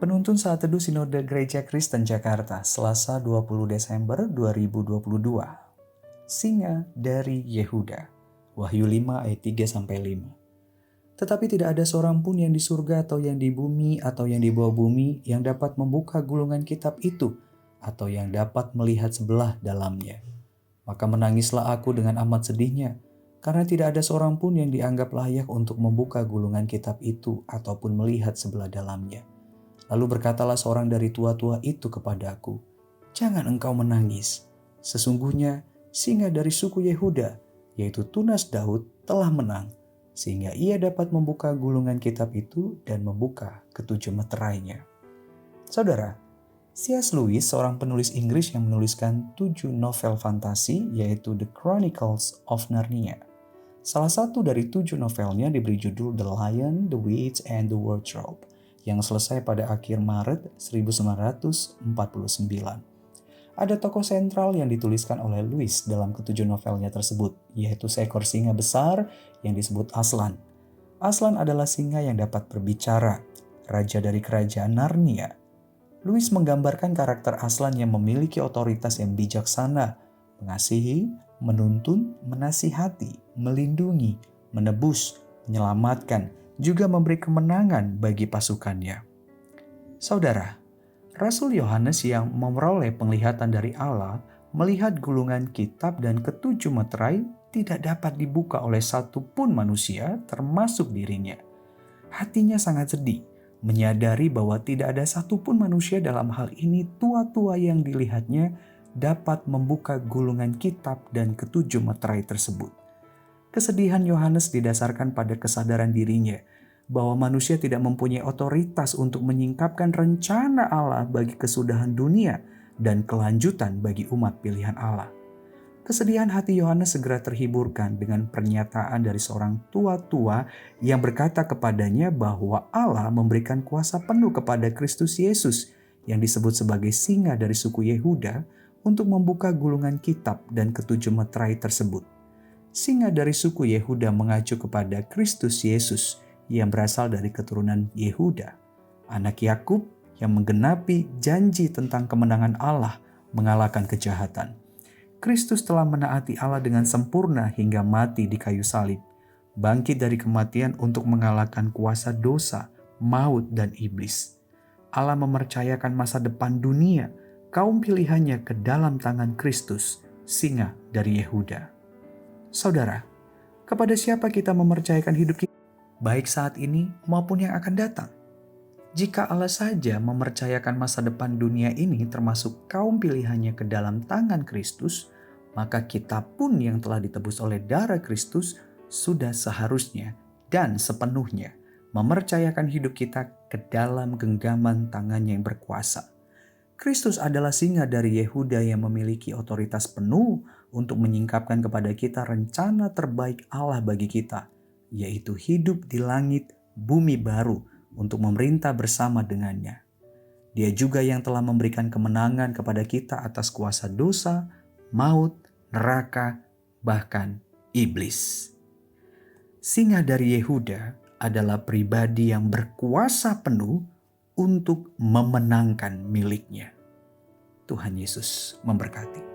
Penuntun Saat Teduh Sinode Gereja Kristen Jakarta, Selasa 20 Desember 2022. Singa dari Yehuda. Wahyu 5 ayat 3-5. Tetapi tidak ada seorang pun yang di surga atau yang di bumi atau yang di bawah bumi yang dapat membuka gulungan kitab itu atau yang dapat melihat sebelah dalamnya. Maka menangislah aku dengan amat sedihnya, karena tidak ada seorang pun yang dianggap layak untuk membuka gulungan kitab itu ataupun melihat sebelah dalamnya. Lalu berkatalah seorang dari tua-tua itu kepadaku, "Jangan engkau menangis. Sesungguhnya singa dari suku Yehuda, yaitu tunas Daud, telah menang, sehingga ia dapat membuka gulungan kitab itu dan membuka ketujuh meterainya." Saudara, C.S. Lewis, seorang penulis Inggris yang menuliskan 7 novel fantasi, yaitu The Chronicles of Narnia. Salah satu dari 7 novelnya diberi judul The Lion, the Witch, and the Wardrobe, yang selesai pada akhir Maret 1949. Ada tokoh sentral yang dituliskan oleh Lewis dalam ketujuh novelnya tersebut, yaitu seekor singa besar yang disebut Aslan. Aslan adalah singa yang dapat berbicara, raja dari kerajaan Narnia. Lewis menggambarkan karakter Aslan yang memiliki otoritas yang bijaksana, mengasihi, menuntun, menasihati, melindungi, menebus, menyelamatkan, juga memberi kemenangan bagi pasukannya. Saudara, Rasul Yohanes yang memperoleh penglihatan dari Allah melihat gulungan kitab dan ketujuh meterai tidak dapat dibuka oleh satupun manusia termasuk dirinya. Hatinya sangat sedih, menyadari bahwa tidak ada satupun manusia dalam hal ini tua-tua yang dilihatnya dapat membuka gulungan kitab dan ketujuh meterai tersebut. Kesedihan Yohanes didasarkan pada kesadaran dirinya bahwa manusia tidak mempunyai otoritas untuk menyingkapkan rencana Allah bagi kesudahan dunia dan kelanjutan bagi umat pilihan Allah. Kesedihan hati Yohanes segera terhiburkan dengan pernyataan dari seorang tua-tua yang berkata kepadanya bahwa Allah memberikan kuasa penuh kepada Kristus Yesus yang disebut sebagai singa dari suku Yehuda untuk membuka gulungan kitab dan ketujuh meterai tersebut. Singa dari suku Yehuda mengacu kepada Kristus Yesus yang berasal dari keturunan Yehuda, anak Yakub yang menggenapi janji tentang kemenangan Allah mengalahkan kejahatan. Kristus telah menaati Allah dengan sempurna hingga mati di kayu salib, bangkit dari kematian untuk mengalahkan kuasa dosa, maut, dan iblis. Allah mempercayakan masa depan dunia, kaum pilihannya ke dalam tangan Kristus, singa dari Yehuda. Saudara, kepada siapa kita mempercayakan hidup kita, baik saat ini maupun yang akan datang? Jika Allah saja mempercayakan masa depan dunia ini termasuk kaum pilihannya ke dalam tangan Kristus, maka kita pun yang telah ditebus oleh darah Kristus sudah seharusnya dan sepenuhnya mempercayakan hidup kita ke dalam genggaman tangannya yang berkuasa. Kristus adalah singa dari Yehuda yang memiliki otoritas penuh untuk menyingkapkan kepada kita rencana terbaik Allah bagi kita, yaitu hidup di langit bumi baru untuk memerintah bersama dengannya. Dia juga yang telah memberikan kemenangan kepada kita atas kuasa dosa, maut, neraka, bahkan iblis. Singa dari Yehuda adalah pribadi yang berkuasa penuh untuk memenangkan miliknya. Tuhan Yesus memberkati.